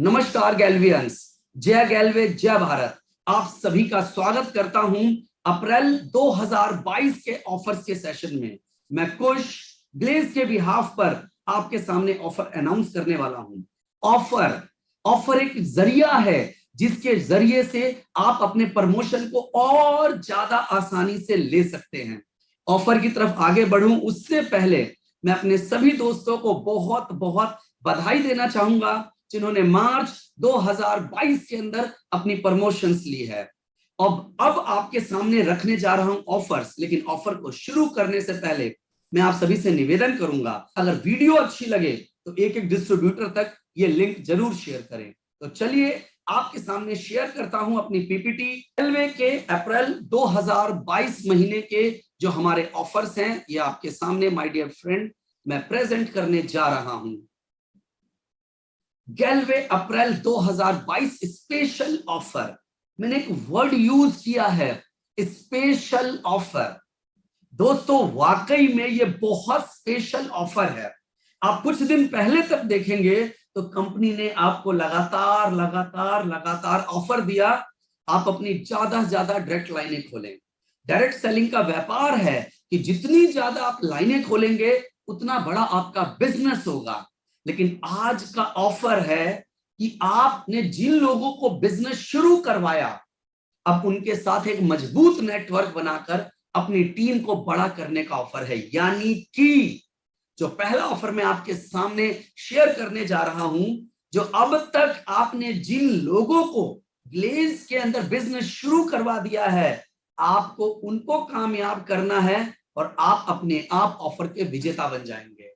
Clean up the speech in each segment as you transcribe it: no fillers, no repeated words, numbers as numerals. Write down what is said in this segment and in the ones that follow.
नमस्कार गैल्वियंस, जय गैल्वे जय भारत। आप सभी का स्वागत करता हूं अप्रैल 2022 के ऑफर्स के सेशन में। मैं कुश ग्लेज के बिहाफ पर आपके सामने ऑफर अनाउंस करने वाला हूं। ऑफर एक जरिया है जिसके जरिए से आप अपने प्रमोशन को और ज्यादा आसानी से ले सकते हैं। ऑफर की तरफ आगे बढ़ूं उससे पहले मैं अपने सभी दोस्तों को बहुत बहुत बधाई देना चाहूंगा जिन्होंने मार्च 2022 के अंदर अपनी प्रमोशंस ली है। अब आपके सामने रखने जा रहा हूं ऑफर्स, लेकिन ऑफर को शुरू करने से पहले मैं आप सभी से निवेदन करूंगा, अगर वीडियो अच्छी लगे तो एक एक डिस्ट्रीब्यूटर तक ये लिंक जरूर शेयर करें। तो चलिए आपके सामने शेयर करता हूं अपनी पीपीटी। रेलवे के अप्रैल 2022 महीने के जो हमारे ऑफर्स हैं ये आपके सामने माय डियर फ्रेंड मैं प्रेजेंट करने जा रहा हूं। गैल्वे अप्रैल 2022 स्पेशल ऑफर, मैंने एक वर्ड यूज किया है, स्पेशल ऑफर। दोस्तों वाकई में ये बहुत स्पेशल ऑफर है। आप कुछ दिन पहले तक देखेंगे तो कंपनी ने आपको लगातार ऑफर दिया, आप अपनी ज्यादा से ज्यादा डायरेक्ट लाइनें खोलें। डायरेक्ट सेलिंग का व्यापार है कि जितनी ज्यादा आप लाइनें खोलेंगे उतना बड़ा आपका बिजनेस होगा। लेकिन आज का ऑफर है कि आपने जिन लोगों को बिजनेस शुरू करवाया अब उनके साथ एक मजबूत नेटवर्क बनाकर अपनी टीम को बड़ा करने का ऑफर है। यानी कि जो पहला ऑफर मैं आपके सामने शेयर करने जा रहा हूं, जो अब तक आपने जिन लोगों को ग्लेज के अंदर बिजनेस शुरू करवा दिया है, आपको उनको कामयाब करना है और आप अपने आप ऑफर के विजेता बन जाएंगे।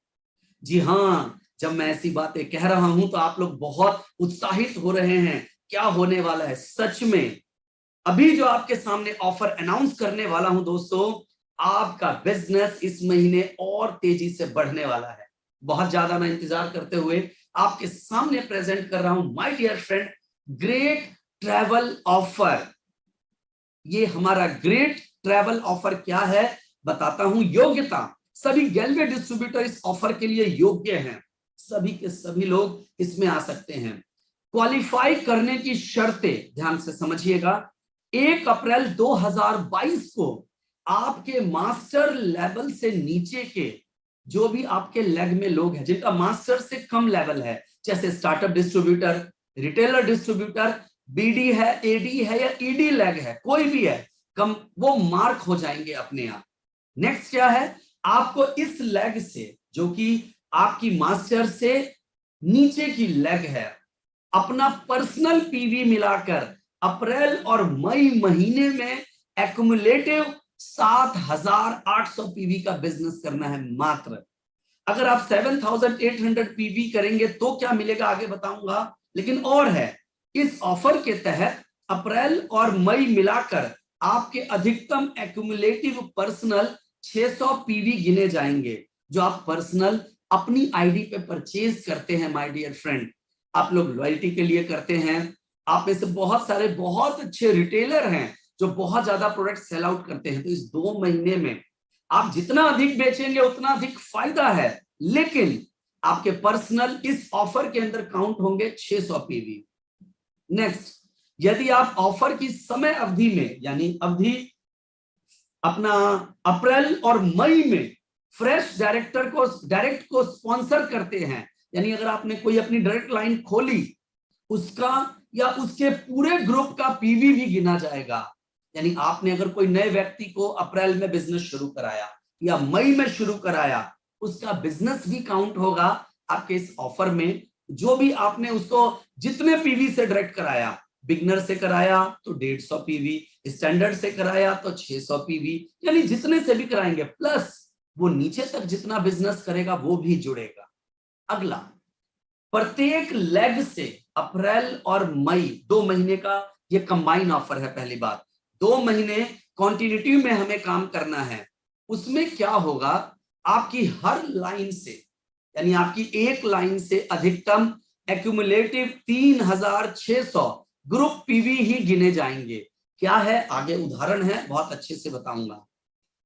जी हां, जब मैं ऐसी बातें कह रहा हूं तो आप लोग बहुत उत्साहित हो रहे हैं, क्या होने वाला है। सच में अभी जो आपके सामने ऑफर अनाउंस करने वाला हूं दोस्तों, आपका बिजनेस इस महीने और तेजी से बढ़ने वाला है। बहुत ज्यादा मैं इंतजार करते हुए आपके सामने प्रेजेंट कर रहा हूं my dear friend great travel offer. ये हमारा ग्रेट ट्रैवल ऑफर क्या है बताता हूं। योग्यता, सभी गैल्वे डिस्ट्रीब्यूटर इस ऑफर के लिए योग्य हैं, सभी के सभी लोग इसमें आ सकते हैं। क्वालिफाई करने की शर्तें ध्यान से समझिएगा। 1 अप्रैल 2022 को आपके मास्टर लेवल से नीचे के जो भी आपके लेग में लोग हैं जिनका मास्टर से कम लेवल है, जैसे startup distributor, retailer distributor, BD है, एडी है या ईडी लेग है, कोई भी है, कम वो मार्क हो जाएंगे अपने आप। नेक्स्ट क्या है, आपको इस लेग से जो कि आपकी मास्टर से नीचे की लेग है, अपना पर्सनल पीवी मिलाकर अप्रैल और मई महीने में एक्युमुलेटिव 7,800 पीवी का बिजनेस करना है मात्र। अगर आप 7,800 पीवी करेंगे तो क्या मिलेगा आगे बताऊंगा, लेकिन और है, इस ऑफर के तहत अप्रैल और मई मिलाकर आपके अधिकतम एक्युमुलेटिव पर्सनल 600 पीवी गिने जाएंगे, जो आप पर्सनल अपनी आईडी पे परचेज करते हैं। माय डियर फ्रेंड, आप लोग लॉयल्टी के लिए करते हैं। आप में से बहुत सारे बहुत अच्छे रिटेलर हैं जो बहुत ज्यादा प्रोडक्ट सेल आउट करते हैं। तो इस 2 महीने में आप जितना अधिक बेचेंगे उतना अधिक फायदा है, लेकिन आपके पर्सनल इस ऑफर के अंदर काउंट होंगे 600 पीवी। नेक्स्ट, यदि आप ऑफर की समय अवधि में यानी अवधि अपना अप्रैल और मई में फ्रेश डायरेक्ट को स्पॉन्सर करते हैं, यानी अगर आपने कोई अपनी डायरेक्ट लाइन खोली उसका या उसके पूरे ग्रुप का पीवी भी गिना जाएगा। यानी आपने अगर कोई नए व्यक्ति को अप्रैल में बिजनेस शुरू कराया या मई में शुरू कराया, उसका बिजनेस भी काउंट होगा आपके इस ऑफर में। जो भी आपने उसको जितने पीवी से डायरेक्ट कराया, बिगनर से कराया तो 150 पीवी, स्टैंडर्ड से कराया तो 600 पीवी, यानी जितने से भी कराएंगे प्लस वो नीचे तक जितना बिजनेस करेगा वो भी जुड़ेगा। अगला, प्रत्येक लेग से अप्रैल और मई 2 महीने का ये कंबाइन ऑफर है। पहली बात, 2 महीने कॉन्टिन्यूटी में हमें काम करना है। उसमें क्या होगा, आपकी हर लाइन से यानी आपकी एक लाइन से अधिकतम एक्युमुलेटिव 3,600 ग्रुप पीवी ही गिने जाएंगे। क्या है आगे उदाहरण है, बहुत अच्छे से बताऊंगा।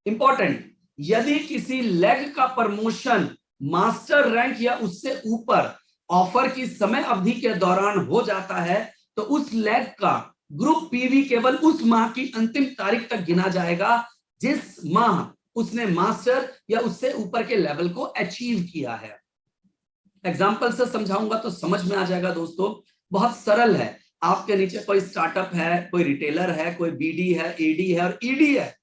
इंपॉर्टेंट, यदि किसी लेग का प्रमोशन मास्टर रैंक या उससे ऊपर ऑफर की समय अवधि के दौरान हो जाता है तो उस लेग का ग्रुप पीवी केवल उस माह की अंतिम तारीख तक गिना जाएगा जिस माह उसने मास्टर या उससे ऊपर के लेवल को अचीव किया है। एग्जाम्पल से समझाऊंगा तो समझ में आ जाएगा दोस्तों, बहुत सरल है। आपके नीचे कोई स्टार्टअप है, कोई रिटेलर है, कोई बीडी है, एडी है और ईडी है।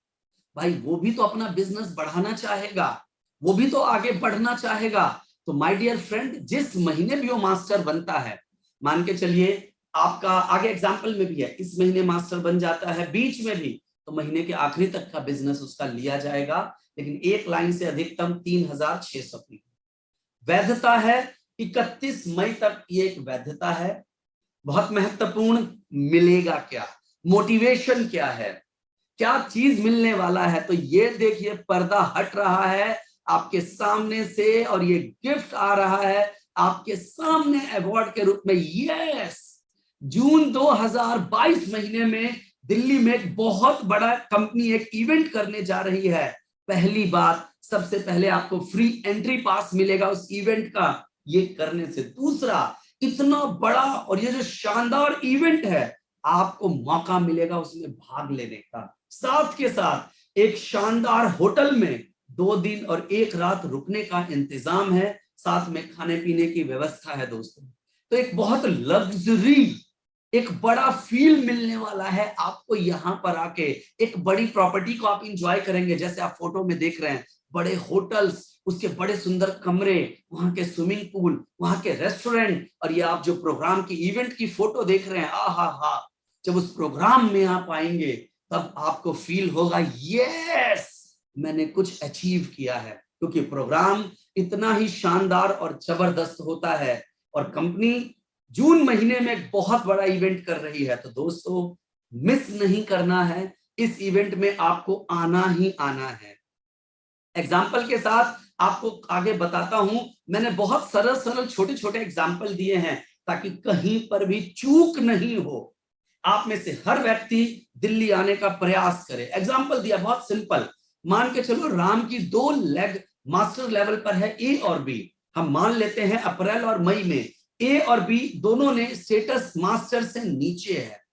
भाई वो भी तो अपना बिजनेस बढ़ाना चाहेगा, वो भी तो आगे बढ़ना चाहेगा। तो माय डियर फ्रेंड, जिस महीने भी वो मास्टर बनता है, मान के चलिए आपका आगे एग्जाम्पल में भी है, इस महीने मास्टर बन जाता है, बीच में भी, तो महीने के आखिरी तक का बिजनेस उसका लिया जाएगा, लेकिन एक लाइन से अधिकतम 3600 की वैधता है। 31 मई तक ये एक वैधता है। बहुत महत्वपूर्ण, मिलेगा क्या, मोटिवेशन क्या है, क्या चीज मिलने वाला है। तो ये देखिए, पर्दा हट रहा है आपके सामने से और ये गिफ्ट आ रहा है आपके सामने अवार्ड के रूप में। यस, जून 2022 महीने में दिल्ली में एक बहुत बड़ा कंपनी एक इवेंट करने जा रही है। पहली बात, सबसे पहले आपको फ्री एंट्री पास मिलेगा उस इवेंट का, ये करने से। दूसरा, इतना बड़ा और ये जो शानदार इवेंट है, आपको मौका मिलेगा उसमें भाग लेने का। साथ के साथ एक शानदार होटल में 2 दिन और 1 रात रुकने का इंतजाम है, साथ में खाने पीने की व्यवस्था है दोस्तों। तो एक बहुत लग्जरी, एक बड़ा फील मिलने वाला है आपको यहाँ पर आके। एक बड़ी प्रॉपर्टी को आप इंजॉय करेंगे, जैसे आप फोटो में देख रहे हैं, बड़े होटल्स, उसके बड़े सुंदर कमरे, वहां के स्विमिंग पूल, वहां के रेस्टोरेंट, और ये आप जो प्रोग्राम की इवेंट की फोटो देख रहे हैं, आहा, जब उस प्रोग्राम में आप आएंगे तब आपको फील होगा यस, मैंने कुछ अचीव किया है, क्योंकि प्रोग्राम इतना ही शानदार और जबरदस्त होता है। और कंपनी जून महीने में एक बहुत बड़ा इवेंट कर रही है, तो दोस्तों मिस नहीं करना है, इस इवेंट में आपको आना ही आना है। एग्जाम्पल के साथ आपको आगे बताता हूं। मैंने बहुत सरल सरल छोटे छोटे एग्जाम्पल दिए हैं ताकि कहीं पर भी चूक नहीं हो। आप में से हर व्यक्ति दिल्ली आने का प्रयास करे। एग्जाम्पल दिया बहुत सिंपल, मान के चलो राम की 2 लेग मास्टर लेवल पर है, ए और बी। हम मान लेते हैं अप्रैल और मई में ए और बी दोनों ने स्टेटस मास्टर से नीचे है।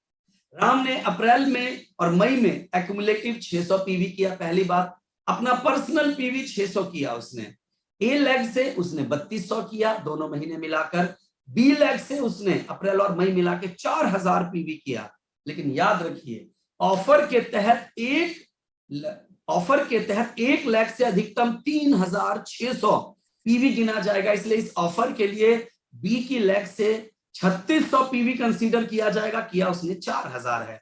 राम ने अप्रैल में और मई में एक्यूमुलेटिव 600 पीवी किया। पहली बात, अपना पर्सनल पीवी 600 किया उसने। ए लेग से उसने 3200 किया दोनों महीने मिलाकर। बी लेग से उसने अप्रैल और मई मिला के 4000 पीवी किया। लेकिन याद रखिए, ऑफर के तहत एक लेग से अधिकतम 3600 पीवी गिना जाएगा। इसलिए इस ऑफर के लिए बी की लेग से 3600 पीवी कंसीडर किया जाएगा। किया उसने 4000 है।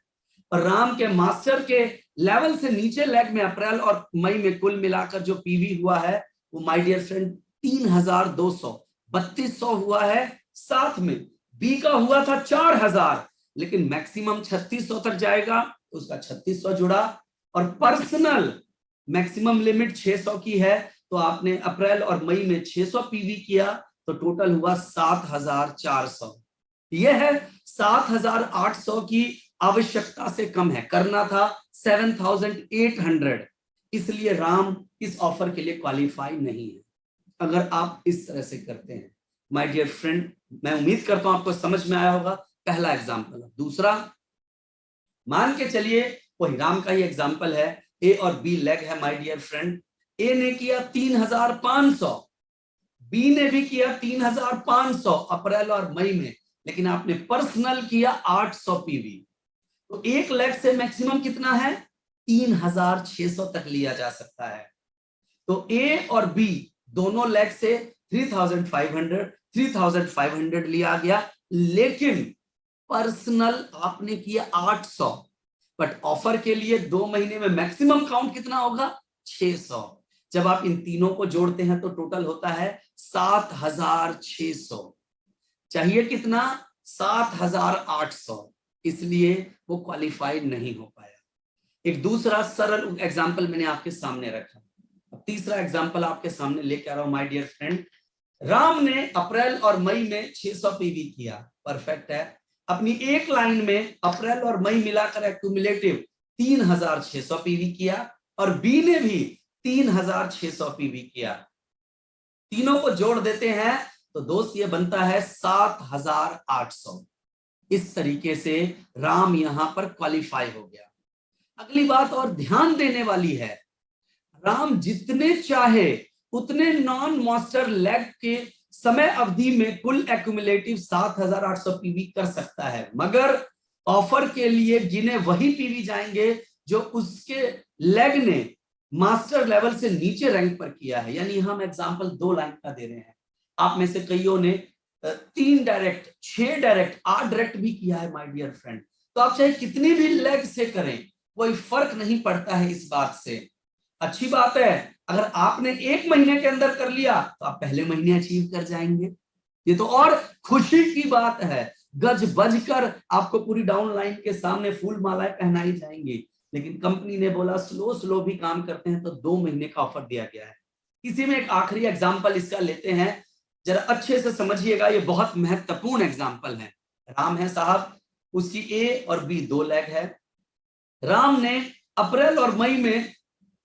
और राम के मास्टर के लेवल से नीचे लेग में अप्रैल और मई में कुल मिलाकर जो पीवी हुआ है वो माय डियर फ्रेंड 3200, 3200 हुआ है। साथ में बी का हुआ था 4000, लेकिन मैक्सिमम 3600 तक जाएगा, तो उसका 3600 जुड़ा। और पर्सनल मैक्सिमम लिमिट 600 की है, तो आपने अप्रैल और मई में 600 पीवी किया, तो टोटल हुआ 7400। यह है 7800 की आवश्यकता से कम है, करना था 7800। इसलिए राम इस ऑफर के लिए क्वालिफाई नहीं है। अगर आप इस तरह से करते हैं माय डियर फ्रेंड, मैं उम्मीद करता हूं आपको समझ में आया होगा। पहला एग्जाम्पल। दूसरा, मान के चलिए वही राम का ही एग्जाम्पल है, ए और बी लेग है माय डियर फ्रेंड। ए ने किया 3500, बी ने भी किया 3500 अप्रैल और मई में, लेकिन आपने पर्सनल किया 800 पीवी। तो एक लेग से मैक्सिमम कितना है, 3600 तक लिया जा सकता है। तो ए और बी दोनों लेग से 3500 लिया गया, लेकिन पर्सनल आपने किया 800। बट ऑफर के लिए 2 महीने में मैक्सिमम काउंट कितना होगा, 600। जब आप इन तीनों को जोड़ते हैं तो टोटल होता है 7600। चाहिए कितना, 7800। इसलिए वो क्वालिफाइड नहीं हो पाया। एक दूसरा सरल एग्जाम्पल मैंने आपके सामने रखा। अब तीसरा एग्जाम्पल आपके सामने लेके आ रहा हूं माय डियर फ्रेंड। राम ने अप्रैल और मई में 600 पीवी किया, परफेक्ट है। अपनी एक लाइन में अप्रैल और मई मिलाकर एक्यूमुलेटिव 3600 पीवी किया, और बी ने भी 3600 पीवी किया। तीनों को जोड़ देते हैं तो दोस्त ये बनता है 7,800। इस तरीके से राम यहां पर क्वालिफाई हो गया। अगली बात और ध्यान देने वाली है, राम जितने चाहे उतने नॉन मास्टर लेग के समय अवधि में कुल एक्यूमुलेटिव 7,800 पीवी कर सकता है, मगर ऑफर के लिए गिने वही पीवी जाएंगे जो उसके लेग ने मास्टर लेवल से नीचे रैंक पर किया है। यानी हम एग्जांपल 2 लाइन का दे रहे हैं, आप में से कईयों ने 3 डायरेक्ट, 6 डायरेक्ट, 8 डायरेक्ट भी किया है माय डियर फ्रेंड। तो आप चाहे कितनी भी लेग से करें, कोई फर्क नहीं पड़ता है इस बात से। अच्छी बात है, अगर आपने 1 महीने के अंदर कर लिया तो आप पहले महीने अचीव कर जाएंगे, ये तो और खुशी की बात है। गज बज कर आपको पूरी डाउन लाइन के सामने फूल मालाएं पहनाई जाएंगी। लेकिन कंपनी ने बोला स्लो स्लो भी काम करते हैं, तो 2 महीने का ऑफर दिया गया है। इसी में एक आखिरी एग्जाम्पल इसका लेते हैं, जरा अच्छे से समझिएगा, ये बहुत महत्वपूर्ण एग्जाम्पल है। राम है साहब, उसकी ए और बी 2 लेग है। राम ने अप्रैल और मई में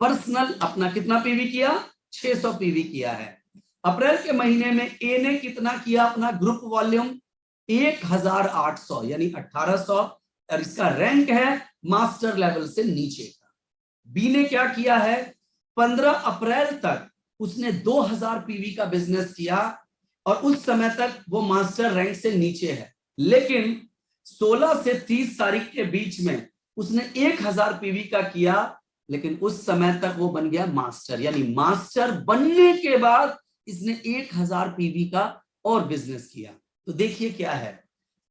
पर्सनल अपना कितना पीवी किया, 600 पीवी किया है। अप्रैल के महीने में ए ने कितना किया अपना ग्रुप वॉल्यूम, 1,800 यानी 1,800, और इसका रैंक है मास्टर लेवल से नीचे का। बी ने क्या किया है, 15 अप्रैल तक उसने 2,000 पीवी का बिजनेस किया और उस समय तक वो मास्टर रैंक से नीचे है। लेकिन 16 से 30 तारीख के बीच में उसने 1,000 पीवी का किया, लेकिन उस समय तक वो बन गया मास्टर। यानी मास्टर बनने के बाद इसने 1,000 पीवी का और बिजनेस किया। तो देखिए क्या है,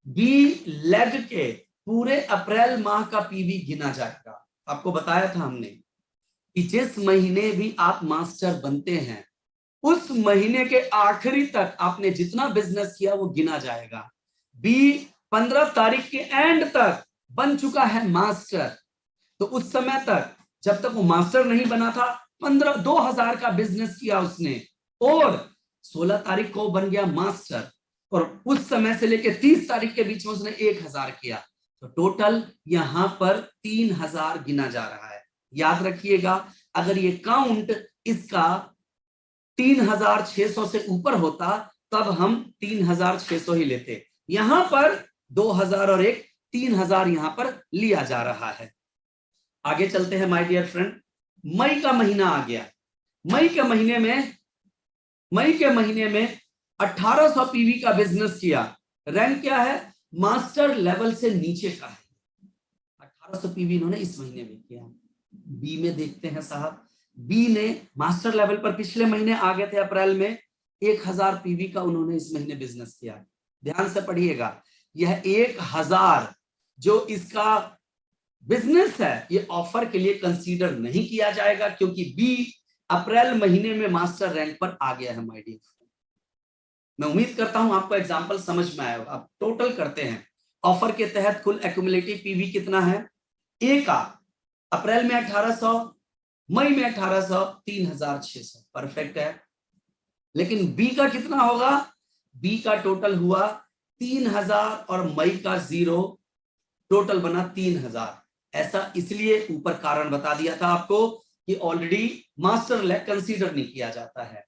बी लेग के पूरे अप्रैल माह का पीवी गिना जाएगा। आपको बताया था हमने कि जिस महीने भी आप मास्टर बनते हैं, उस महीने के आखिरी तक आपने जितना बिजनेस किया वो गिना जाएगा। बी 15 तारीख के एंड तक बन चुका है मास्टर, तो उस समय तक जब तक वो मास्टर नहीं बना था 2,000 का बिजनेस किया उसने, और 16 तारीख को बन गया मास्टर, और उस समय से लेकर 30 तारीख के बीच में उसने 1,000 किया। तो टोटल यहां पर 3,000 गिना जा रहा है। याद रखिएगा, अगर ये काउंट इसका 3,600 से ऊपर होता तब हम 3,600 ही लेते। यहां पर 2,000 और 3,000 यहां पर लिया जा रहा है। आगे चलते हैं माय डियर फ्रेंड, मई का महीना आ गया। मई के महीने में 1,800 पीवी का बिजनेस किया। रैंक क्या है, मास्टर लेवल से नीचे का है। 1,800 पीवी इन्होंने इस महीने में किया। बी में देखते हैं साहब, बी ने मास्टर लेवल पर पिछले महीने आ गए थे अप्रैल में, 1,000 पीवी का उन्होंने इस महीने बिजनेस किया। ध्यान से पढ़िएगा, यह 1,000 जो इसका बिजनेस है ये ऑफर के लिए कंसीडर नहीं किया जाएगा, क्योंकि बी अप्रैल महीने में मास्टर रैंक पर आ गया है माय डियर फ्रेंड। मैं उम्मीद करता हूं आपको एग्जांपल समझ में आया होगा। अब टोटल करते हैं, ऑफर के तहत कुल एक्यूमुलेटिव पीवी कितना है। ए का अप्रैल में 1,800, मई में 1,800, 3,600, परफेक्ट है। लेकिन बी का कितना होगा, बी का टोटल हुआ 3,000 और मई का 0, टोटल बना 3,000। ऐसा इसलिए ऊपर कारण बता दिया था आपको कि ऑलरेडी मास्टर लेग कंसीडर नहीं किया जाता है।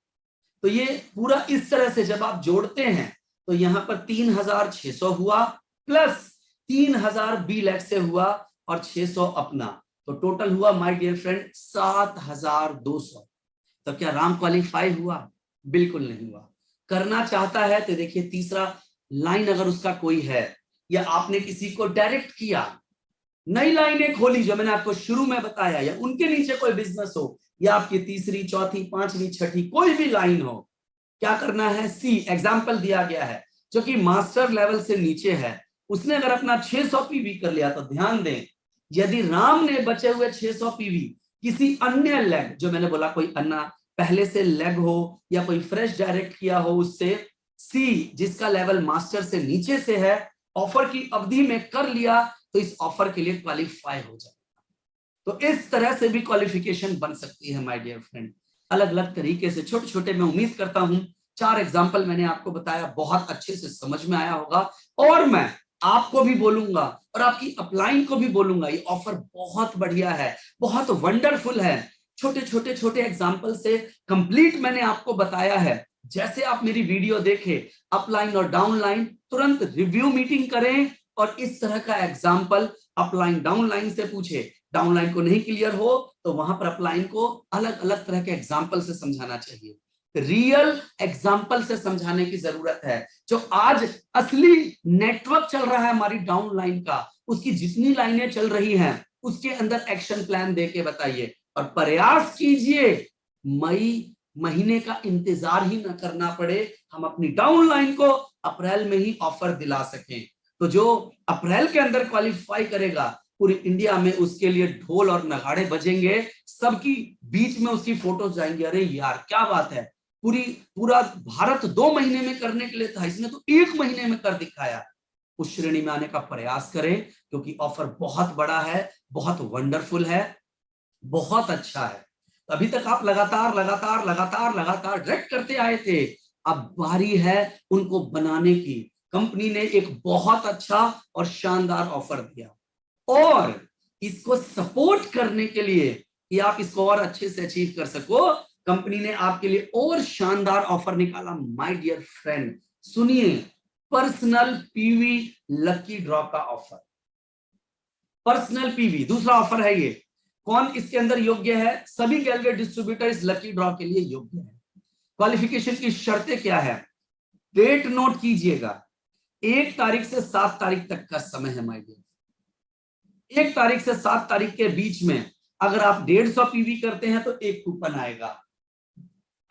तो ये पूरा इस तरह से जब आप जोड़ते हैं तो यहां पर 3,600 हुआ प्लस 3,000 बी लेग से हुआ और 600 अपना, तो टोटल हुआ माय डियर फ्रेंड 7,200। तो क्या राम क्वालिफाई हुआ? बिल्कुल नहीं हुआ। करना चाहता है तो देखिए तीसरा लाइन, अगर उसका कोई है या आपने किसी को डायरेक्ट किया, नई लाइनें खोली जो मैंने आपको शुरू में बताया, या उनके नीचे कोई बिजनेस हो, या आपकी तीसरी, चौथी, पांचवी, छठी कोई भी लाइन हो, क्या करना है, सी एग्जाम्पल दिया गया है जो कि मास्टर लेवल से नीचे है, उसने अगर अपना 600 पीवी कर लिया तो ध्यान दें, यदि राम ने बचे हुए 600 पीवी किसी अन्य लेग, जो मैंने बोला कोई अन्य पहले से लेग हो या कोई फ्रेश डायरेक्ट किया हो उससे, सी जिसका लेवल मास्टर से नीचे से है, ऑफर की अवधि में कर लिया तो इस ऑफर के लिए क्वालिफाई हो जाएगा। तो इस तरह से भी क्वालिफिकेशन बन सकती है माय डियर फ्रेंड, अलग अलग तरीके से, छोटे छोटे। मैं उम्मीद करता हूं 4 एग्जाम्पल मैंने आपको बताया, बहुत अच्छे से समझ में आया होगा। और मैं आपको भी बोलूंगा और आपकी अपलाइन को भी बोलूंगा, ये ऑफर बहुत बढ़िया है, बहुत वंडरफुल है। छोटे छोटे एग्जाम्पल से कंप्लीट मैंने आपको बताया है। जैसे आप मेरी वीडियो देखे, अपलाइन और डाउनलाइन, तुरंत रिव्यू मीटिंग करें और इस तरह का एग्जाम्पल अपलाइन डाउनलाइन से पूछे। डाउनलाइन को नहीं क्लियर हो तो वहां पर अपलाइन को अलग अलग तरह के एग्जाम्पल से समझाना चाहिए। रियल एग्जाम्पल से समझाने की जरूरत है। जो आज असली नेटवर्क चल रहा है हमारी डाउनलाइन का, उसकी जितनी लाइनें चल रही हैं उसके अंदर एक्शन प्लान देके बताइए और प्रयास कीजिए मई महीने का इंतजार ही न करना पड़े, हम अपनी डाउनलाइन को अप्रैल में ही ऑफर दिला सकें। तो जो अप्रैल के अंदर क्वालिफाई करेगा, पूरी इंडिया में उसके लिए ढोल और नगाड़े बजेंगे, सबकी बीच में उसकी फोटो जाएंगे, अरे यार क्या बात है, पूरा भारत 2 महीने में करने के लिए था, इसने तो 1 महीने में कर दिखाया। उस श्रेणी में आने का प्रयास करें क्योंकि ऑफर बहुत बड़ा है, बहुत वंडरफुल है, बहुत अच्छा है। अभी तक आप लगातार लगातार लगातार लगातार डायरेक्ट करते आए थे, अब बारी है उनको बनाने की। कंपनी ने एक बहुत अच्छा और शानदार ऑफर दिया और इसको सपोर्ट करने के लिए कि आप इसको और अच्छे से अचीव कर सको, कंपनी ने आपके लिए और शानदार ऑफर निकाला। माय डियर फ्रेंड, सुनिए, पर्सनल पीवी लकी ड्रॉ का ऑफर। पर्सनल पीवी दूसरा ऑफर है ये। कौन इसके अंदर योग्य है? सभी गैलवे डिस्ट्रीब्यूटर इस लकी ड्रॉ के लिए योग्य है। क्वालिफिकेशन की शर्तें क्या है? डेट नोट कीजिएगा, 1 तारीख से 7 तारीख तक का समय है माय डियर। 1 तारीख से 7 तारीख के बीच में अगर आप 150 पीवी करते हैं तो 1 कूपन आएगा।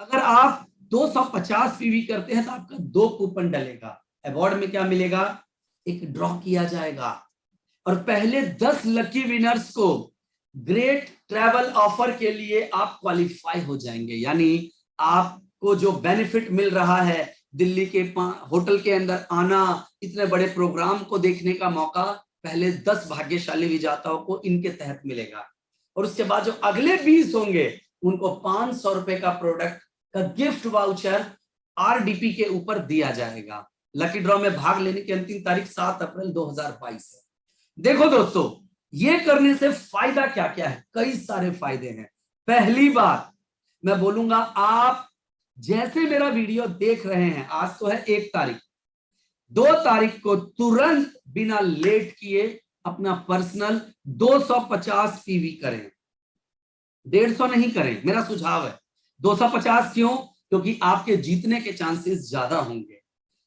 अगर आप 250 पीवी करते हैं तो आपका 2 कूपन डलेगा। अवार्ड में क्या मिलेगा? एक ड्रॉ किया जाएगा और पहले 10 लकी विनर्स को ग्रेट ट्रैवल ऑफर के लिए आप क्वालिफाई हो जाएंगे। यानी आपको जो बेनिफिट मिल रहा है, दिल्ली के होटल के अंदर आना, इतने बड़े प्रोग्राम को देखने का मौका, पहले 10 भाग्यशाली विजेताओं को इनके तहत मिलेगा। और उसके बाद जो अगले 20 होंगे उनको 500 रुपए का प्रोडक्ट का गिफ्ट वाउचर आरडीपी के ऊपर दिया जाएगा। लकी ड्रॉ में भाग लेने की अंतिम तारीख 7 अप्रैल 2022 है। देखो दोस्तों, ये करने से फायदा क्या क्या है? कई सारे फायदे हैं। पहली बात मैं बोलूंगा, आप जैसे मेरा वीडियो देख रहे हैं, आज तो है 1 तारीख, 2 तारीख को तुरंत बिना लेट किए अपना पर्सनल 250 पीवी करें, 150 नहीं करें। मेरा सुझाव है 250। क्यों? क्योंकि आपके जीतने के चांसेस ज्यादा होंगे।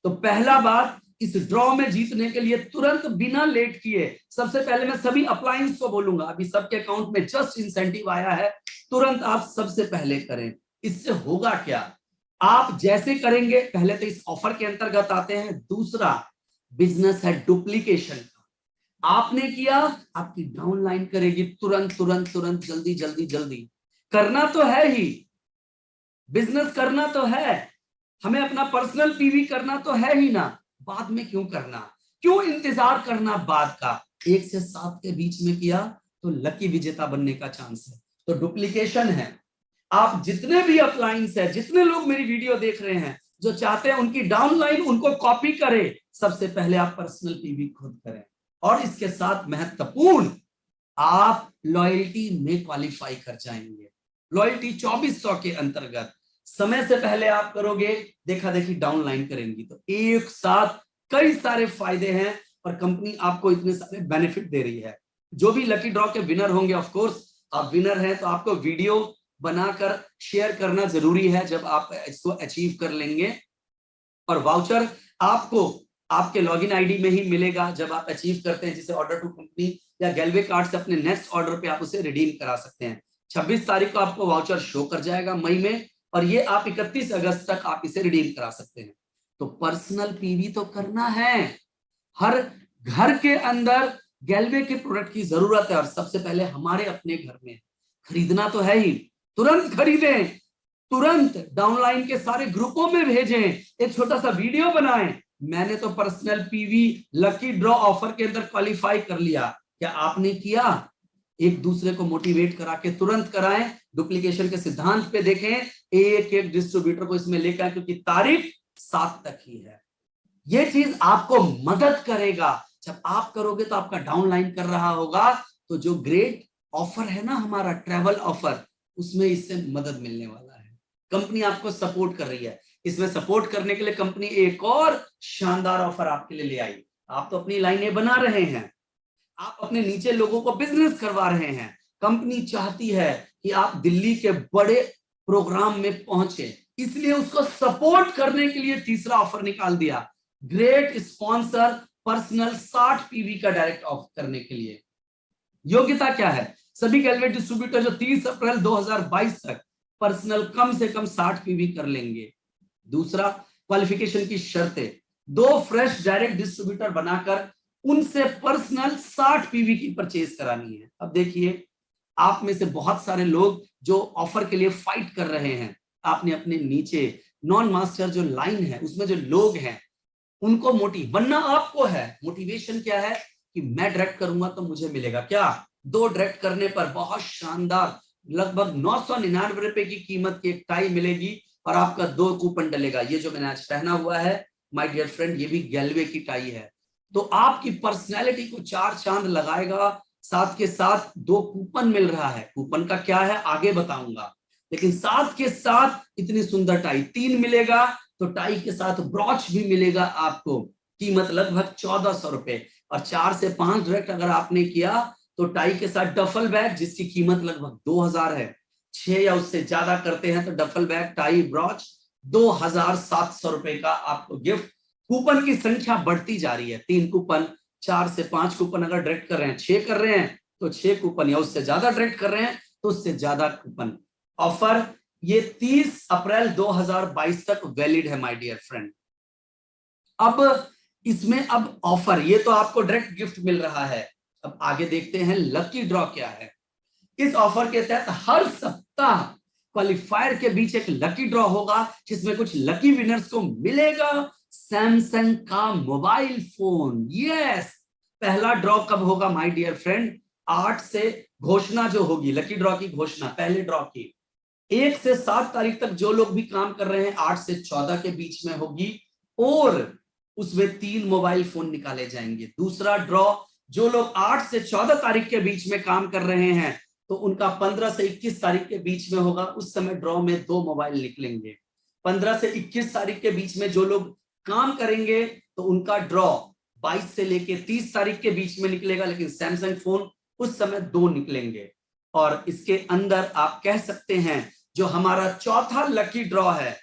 तो पहला बात, इस ड्रॉ में जीतने के लिए तुरंत बिना लेट किए, सबसे पहले मैं सभी अप्लायंस को बोलूंगा, अभी सबके अकाउंट में जस्ट इंसेंटिव आया है, तुरंत आप सबसे पहले करें। इससे होगा क्या? आप जैसे करेंगे, पहले तो इस ऑफर के अंतर्गत आते हैं। दूसरा बिजनेस है डुप्लीकेशन का। आपने किया, आपकी डाउनलाइन करेगी तुरंत तुरंत तुरंत, जल्दी जल्दी जल्दी। करना तो है ही, बिजनेस करना तो है, हमें अपना पर्सनल पीवी करना तो है ही ना, बाद में क्यों करना, क्यों इंतजार करना बाद का? 1 से 7 के बीच में किया तो लकी विजेता बनने का चांस है। तो डुप्लीकेशन है। आप जितने भी अपलायंस है, जितने लोग मेरी वीडियो देख रहे हैं, जो चाहते हैं उनकी डाउनलाइन उनको कॉपी करें, सबसे पहले आप पर्सनल पीवी खुद करें। और इसके साथ महत्वपूर्ण, आप लॉयल्टी में क्वालिफाई कर जाएंगे। लॉयल्टी 2400 के अंतर्गत समय से पहले आप करोगे, देखा देखी डाउनलाइन करेंगी, तो एक साथ कई सारे फायदे हैं और कंपनी आपको इतने सारे बेनिफिट दे रही है। जो भी लकी ड्रॉ के विनर होंगे, ऑफ कोर्स आप विनर हैं तो आपको वीडियो बनाकर शेयर करना जरूरी है जब आप इसको अचीव कर लेंगे। और वाउचर आपको आपके लॉगिन आईडी में ही मिलेगा जब आप अचीव करते हैं, जिसे ऑर्डर टू कंपनी या गैलवे कार्ड से अपने नेक्स्ट ऑर्डर पे आप उसे रिडीम करा सकते हैं। 26 तारीख को आपको वाउचर शो कर जाएगा मई में, और ये आप 31 अगस्त तक आप इसे रिडीम करा सकते हैं। तो पर्सनल पीवी तो करना है। हर घर के अंदर गैलवे के प्रोडक्ट की जरूरत है और सबसे पहले हमारे अपने घर में खरीदना तो है ही। तुरंत खरीदें, तुरंत डाउनलाइन के सारे ग्रुपों में भेजें, एक छोटा सा वीडियो बनाएं, मैंने तो personal PV lucky draw offer के अंदर क्वालिफाई कर लिया, क्या आपने किया? एक दूसरे को मोटिवेट करा के तुरंत कराएं। डुप्लीकेशन के सिद्धांत पे देखें, एक एक डिस्ट्रीब्यूटर को इसमें लेकर आए, क्योंकि तारीख 7 तक ही है। ये चीज आपको मदद करेगा। जब आप करोगे तो आपका डाउनलाइन कर रहा होगा, तो जो ग्रेट ऑफर है ना हमारा ट्रैवल ऑफर, उसमें इससे मदद मिलने वाला है। कंपनी आपको सपोर्ट कर रही है। इसमें सपोर्ट करने के लिए कंपनी एक और शानदार ऑफर आपके लिए ले आई। आप तो अपनी लाइनें बना रहे हैं, आप अपने नीचे लोगों को बिजनेस करवा रहे हैं, कंपनी चाहती है कि आप दिल्ली के बड़े प्रोग्राम में पहुंचे, इसलिए उसको सपोर्ट करने के लिए तीसरा ऑफर निकाल दिया, ग्रेट स्पॉन्सर पर्सनल 60 पीवी का डायरेक्ट ऑफर करने के लिए। योग्यता क्या है? सभी गैलवे डिस्ट्रीब्यूटर जो 30 अप्रैल 2022 तक पर्सनल कम से कम 60 पीवी कर लेंगे। दूसरा, क्वालिफिकेशन की शर्तें, 2 फ्रेश डायरेक्ट डिस्ट्रीब्यूटर बनाकर उनसे पर्सनल 60 पीवी की परचेज करानी है। अब देखिए, आप में से बहुत सारे लोग जो ऑफर के लिए फाइट कर रहे हैं, आपने अपने नीचे नॉन मास्टर जो लाइन है उसमें जो लोग हैं उनको बनना आपको है। मोटिवेशन क्या है कि मैं डायरेक्ट करूंगा तो मुझे मिलेगा क्या? 2 डायरेक्ट करने पर बहुत शानदार लगभग 999 रुपए की कीमत की एक टाई मिलेगी और आपका 2 कूपन डलेगा। ये जो मैंने आज पहना हुआ है माय डियर फ्रेंड, ये भी गैलवे की टाई है, तो आपकी पर्सनैलिटी को 4 चांद लगाएगा। साथ के साथ 2 कूपन मिल रहा है, कूपन का क्या है आगे बताऊंगा, लेकिन साथ के साथ इतनी सुंदर टाई 3 मिलेगा, तो टाई के साथ ब्रॉच भी मिलेगा आपको, कीमत लगभग 1400 रुपए। और 4 से 5 डायरेक्ट अगर आपने किया तो टाई के साथ डफल बैग जिसकी कीमत लगभग 2000 है। 6 या उससे ज्यादा करते हैं तो डफल बैग, टाई, ब्रॉच 2700 रुपए का आपको गिफ्ट। कूपन की संख्या बढ़ती जा रही है, 3 कूपन, 4 से 5 कूपन अगर डायरेक्ट कर रहे हैं, 6 कर रहे हैं तो 6 कूपन, या उससे ज्यादा डायरेक्ट कर रहे हैं तो उससे ज्यादा कूपन। ऑफर ये 30 अप्रैल 2022 तक वैलिड है माय डियर फ्रेंड। अब इसमें अब ऑफर, ये तो आपको डायरेक्ट गिफ्ट मिल रहा है। अब आगे देखते हैं लकी ड्रॉ क्या है। इस ऑफर के तहत हर सप्ताह क्वालिफायर के बीच एक लकी ड्रॉ होगा जिसमें कुछ लकी विनर्स को मिलेगा सैमसंग का मोबाइल फोन। यस, पहला ड्रॉ कब होगा माय डियर फ्रेंड? 8 से घोषणा जो होगी, लकी ड्रॉ की घोषणा पहले ड्रॉ की 1 से 7 तारीख तक जो लोग भी काम कर रहे हैं 8 से 14 के बीच में होगी, और उसमें 3 मोबाइल फोन निकाले जाएंगे। दूसरा ड्रॉ जो लोग 8 से 14 तारीख के बीच में काम कर रहे हैं तो उनका 15 से 21 तारीख के बीच में होगा, उस समय ड्रॉ में 2 मोबाइल निकलेंगे। 15 से 21 तारीख के बीच में जो लोग काम करेंगे तो उनका ड्रॉ 22 से लेके 30 तारीख के बीच में निकलेगा, लेकिन सैमसंग फोन उस समय 2 निकलेंगे। और इसके अंदर आप कह सकते हैं जो हमारा चौथा लकी ड्रॉ है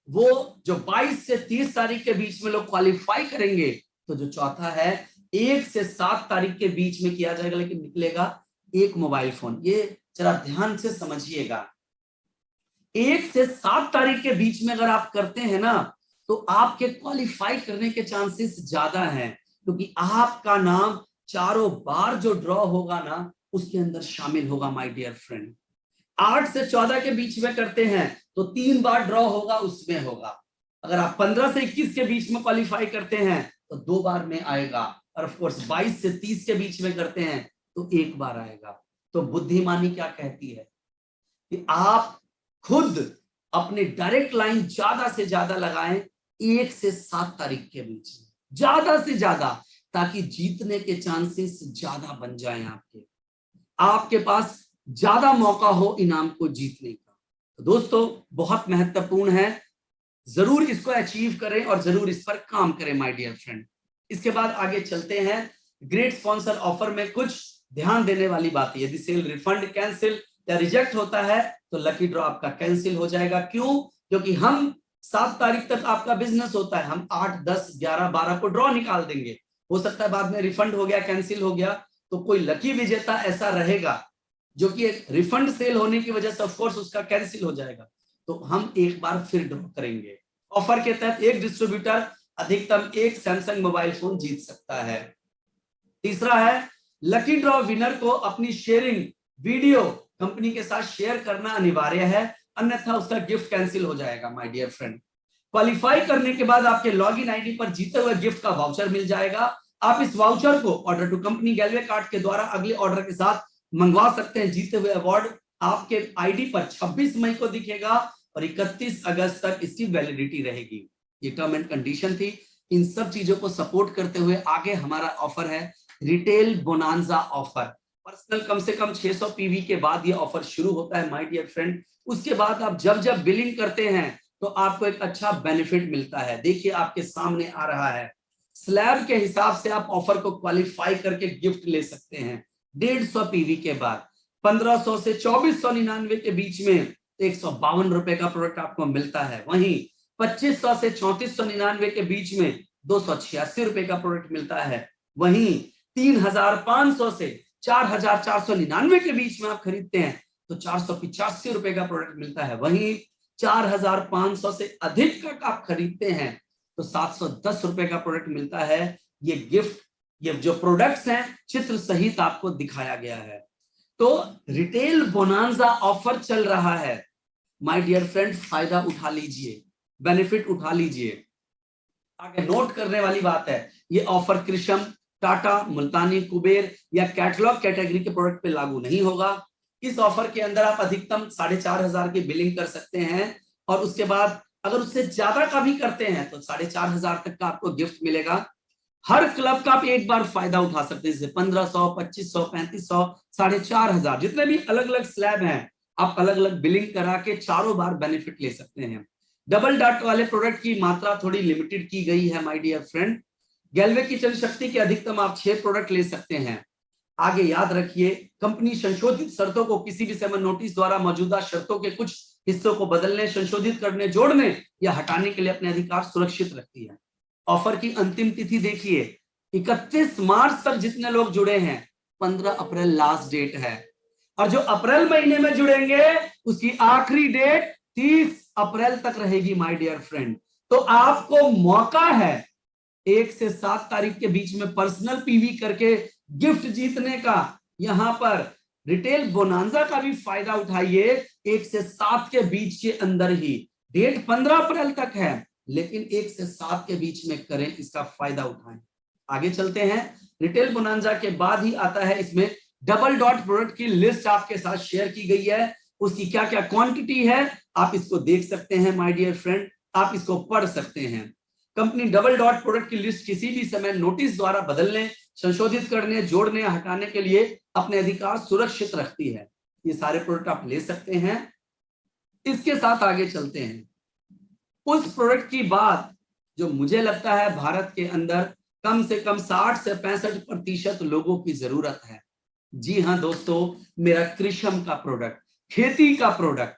वो जो 22 से 30 तारीख के बीच में लोग क्वालिफाई करेंगे, तो जो चौथा है 1 से 7 तारीख के बीच में किया जाएगा, लेकिन निकलेगा 1 मोबाइल फोन। ये जरा ध्यान से समझिएगा, 1 से 7 तारीख के बीच में अगर आप करते हैं ना तो आपके क्वालिफाई करने के चांसेस ज्यादा हैं, क्योंकि आपका नाम चारों बार जो ड्रॉ होगा ना उसके अंदर शामिल होगा माय डियर फ्रेंड। 8 से 14 के बीच में करते हैं तो 3 बार ड्रॉ होगा, उसमें होगा। अगर आप 15 से 21 के बीच में क्वालिफाई करते हैं तो 2 बार में आएगा, और ऑफ कोर्स 22 से 30 के बीच में करते हैं तो 1 बार आएगा। तो बुद्धिमानी क्या कहती है कि आप खुद अपने डायरेक्ट लाइन ज्यादा से ज्यादा लगाएं 1 से 7 तारीख के बीच में, ज्यादा से ज्यादा, ताकि जीतने के चांसेस ज्यादा बन जाएं, आपके पास ज्यादा मौका हो इनाम को जीतने का। तो दोस्तों बहुत महत्वपूर्ण है, जरूर इसको अचीव करें और जरूर इस पर काम करें माय डियर फ्रेंड। इसके बाद आगे चलते हैं। ग्रेट स्पॉन्सर ऑफर में कुछ ध्यान देने वाली बात है, यदि सेल रिफंड, कैंसिल या रिजेक्ट होता है तो लकी ड्रॉ आपका कैंसिल हो जाएगा। क्यों? क्योंकि हम 7 तारीख तक आपका बिजनेस होता है, हम 8, 10, 11, 12 को ड्रॉ निकाल देंगे। हो सकता है बाद में रिफंड हो गया, कैंसिल हो गया, तो कोई लकी विजेता ऐसा रहेगा जो कि एक रिफंड सेल होने की वजह से ऑफ कोर्स उसका कैंसिल हो जाएगा, तो हम एक बार फिर ड्रॉ करेंगे। ऑफर के तहत एक डिस्ट्रीब्यूटर अधिकतम 1 सैमसंग मोबाइल फोन जीत सकता है। तीसरा है लकी ड्रॉ विनर को अपनी शेयरिंग वीडियो कंपनी के साथ शेयर करना अनिवार्य है, अन्यथा उसका गिफ्ट कैंसिल हो जाएगा माय डियर फ्रेंड। क्वालिफाई करने के बाद आपके लॉगिन आईडी पर जीते हुए गिफ्ट का वाउचर मिल जाएगा। आप इस वाउचर को ऑर्डर टू कंपनी गैलवे कार्ड के द्वारा अगले ऑर्डर के साथ मंगवा सकते हैं। जीते हुए अवार्ड आपके आईडी पर 26 मई को दिखेगा और 31 अगस्त तक इसकी वैलिडिटी रहेगी। ये टर्म एंड कंडीशन थी। इन सब चीजों को सपोर्ट करते हुए आगे हमारा ऑफर है रिटेल बोनांजा ऑफर। पर्सनल कम से कम 600 पीवी के बाद ये ऑफर शुरू होता है माय डियर फ्रेंड। उसके बाद आप जब जब बिलिंग करते हैं तो आपको एक अच्छा बेनिफिट मिलता है। देखिए आपके सामने आ रहा है, स्लैब के हिसाब से आप ऑफर को क्वालिफाई करके गिफ्ट ले सकते हैं। 150 पीवी के बाद 1500 से 2499 के बीच में 152 रुपए का प्रोडक्ट आपको मिलता है। वहीं 2500 से 3499 के बीच में 286 रुपए का प्रोडक्ट मिलता है। वहीं 3500 से 4499 के बीच में आप खरीदते हैं तो 485 रुपए का प्रोडक्ट मिलता है। वहीं 4500 से अधिक का आप खरीदते हैं तो 710 रुपए का प्रोडक्ट मिलता है। ये गिफ्ट, ये जो प्रोडक्ट्स हैं चित्र सहित आपको दिखाया गया है। तो रिटेल बोनांजा ऑफर चल रहा है माय डियर फ्रेंड, फायदा उठा लीजिए, बेनिफिट उठा लीजिए। आगे नोट करने वाली बात है, ये ऑफर कृषम, टाटा, मुल्तानी, कुबेर या कैटलॉग कैटेगरी के प्रोडक्ट पे लागू नहीं होगा। इस ऑफर के अंदर आप अधिकतम 4500 की बिलिंग कर सकते हैं और उसके बाद अगर उससे ज्यादा का भी करते हैं तो 4500 तक का आपको गिफ्ट मिलेगा। हर क्लब का आप एक बार फायदा उठा सकते हैं, जैसे 1500, 2500, 3500, 4500, जितने भी अलग अलग स्लैब हैं आप अलग अलग बिलिंग करा के चारों बार बेनिफिट ले सकते हैं। डबल डॉट वाले प्रोडक्ट की मात्रा थोड़ी लिमिटेड की गई है माय डियर फ्रेंड। गैल्वे की जनशक्ति के अधिकतम आप 6 प्रोडक्ट ले सकते हैं। आगे याद रखिए, कंपनी संशोधित शर्तों को किसी भी समय नोटिस द्वारा मौजूदा शर्तों के कुछ हिस्सों को बदलने, संशोधित करने, जोड़ने या हटाने के लिए अपने अधिकार सुरक्षित रखती है। ऑफर की अंतिम तिथि देखिए, 31 मार्च तक जितने लोग जुड़े हैं, 15 अप्रैल लास्ट डेट है और जो अप्रैल महीने में जुड़ेंगे उसकी आखिरी डेट 30 अप्रैल तक रहेगी माय डियर फ्रेंड। तो आपको मौका है 1 से 7 तारीख के बीच में पर्सनल पीवी करके गिफ्ट जीतने का। यहां पर रिटेल बोनांजा का भी फायदा उठाइए 1 से 7 के बीच के अंदर ही। डेट 15 अप्रैल तक है लेकिन 1 से 7 के बीच में करें, इसका फायदा उठाएं। आगे चलते हैं, रिटेल बोनांजा के बाद ही आता है इसमें डबल डॉट प्रोडक्ट की लिस्ट आपके साथ शेयर की गई है, उसकी क्या क्या क्वांटिटी है आप इसको देख सकते हैं माय डियर फ्रेंड, आप इसको पढ़ सकते हैं। कंपनी डबल डॉट प्रोडक्ट की लिस्ट किसी भी समय नोटिस द्वारा बदलने, संशोधित करने, जोड़ने, हटाने के लिए अपने अधिकार सुरक्षित रखती है। ये सारे प्रोडक्ट आप ले सकते हैं। इसके साथ आगे चलते हैं, उस प्रोडक्ट की बात जो मुझे लगता है भारत के अंदर कम से कम 60 से 65% लोगों की जरूरत है। जी हाँ दोस्तों, मेरा कृषम का प्रोडक्ट, खेती का प्रोडक्ट।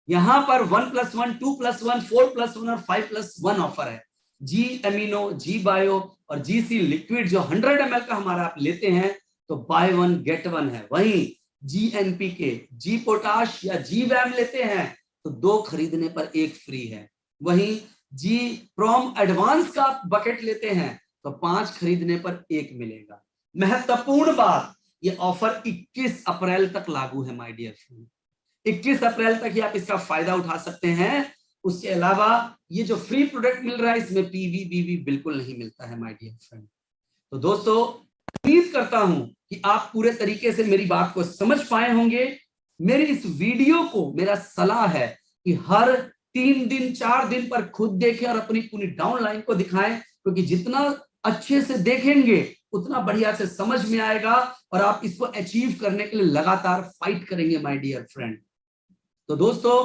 यहां पर 1+1, 2+1, 4+1 और 5+1 ऑफर है। जी एमिनो, जी बायो और जीसी लिक्विड जो 100 ml का हमारा आप लेते हैं तो बाय 1 गेट 1 है। वहीं जी एनपीके, जी पोटाश या जी वैम लेते हैं तो 2 खरीदने पर 1 फ्री है। वहीं जी प्रोम एडवांस का बकेट लेते हैं तो 5 खरीदने पर 1 मिलेगा। महत्वपूर्ण बात, ये ऑफर 21 अप्रैल तक लागू है माय डियर फ्रेंड। 21 अप्रैल तक ही आप इसका फायदा उठा सकते हैं। उसके अलावा ये जो फ्री प्रोडक्ट मिल रहा है इसमें पीवी बीवी बिल्कुल नहीं मिलता है माय डियर फ्रेंड। तो दोस्तों उम्मीद करता हूं कि आप पूरे तरीके से मेरी बात को समझ पाए होंगे। मेरी इस वीडियो को मेरा सलाह है कि हर 3 दिन 4 दिन पर खुद देखें और अपनी पूरी डाउनलाइन को दिखाएं, क्योंकि जितना अच्छे से देखेंगे उतना बढ़िया से समझ में आएगा और आप इसको अचीव करने के लिए लगातार फाइट करेंगे माय डियर फ्रेंड। तो दोस्तों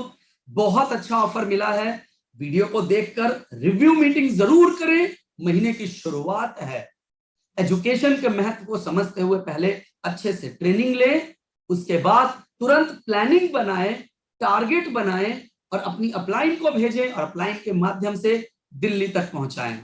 बहुत अच्छा ऑफर मिला है, वीडियो को देखकर रिव्यू मीटिंग जरूर करें। महीने की शुरुआत है, एजुकेशन के महत्व को समझते हुए पहले अच्छे से ट्रेनिंग लें, उसके बाद तुरंत प्लानिंग बनाएं, टारगेट बनाएं और अपनी अपलाइन को भेजें और अपलाइन के माध्यम से दिल्ली तक पहुंचाएं।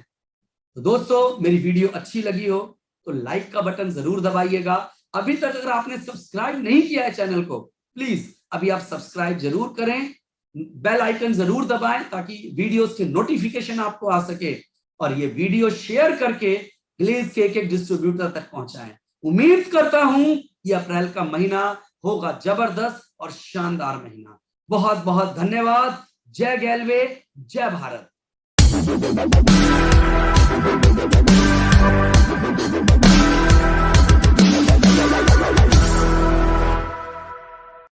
तो दोस्तों मेरी वीडियो अच्छी लगी हो तो लाइक का बटन जरूर दबाइएगा। अभी तक अगर आपने सब्सक्राइब नहीं किया है चैनल को, प्लीज अभी आप सब्सक्राइब जरूर करें, बेल आइकन जरूर दबाएं ताकि वीडियोस के नोटिफिकेशन आपको आ सके और ये वीडियो शेयर करके ग्लेज के एक डिस्ट्रीब्यूटर तक पहुंचाएं। उम्मीद करता हूं ये अप्रैल का महीना होगा जबरदस्त और शानदार महीना। बहुत बहुत धन्यवाद। जय गैलवे, जय भारत।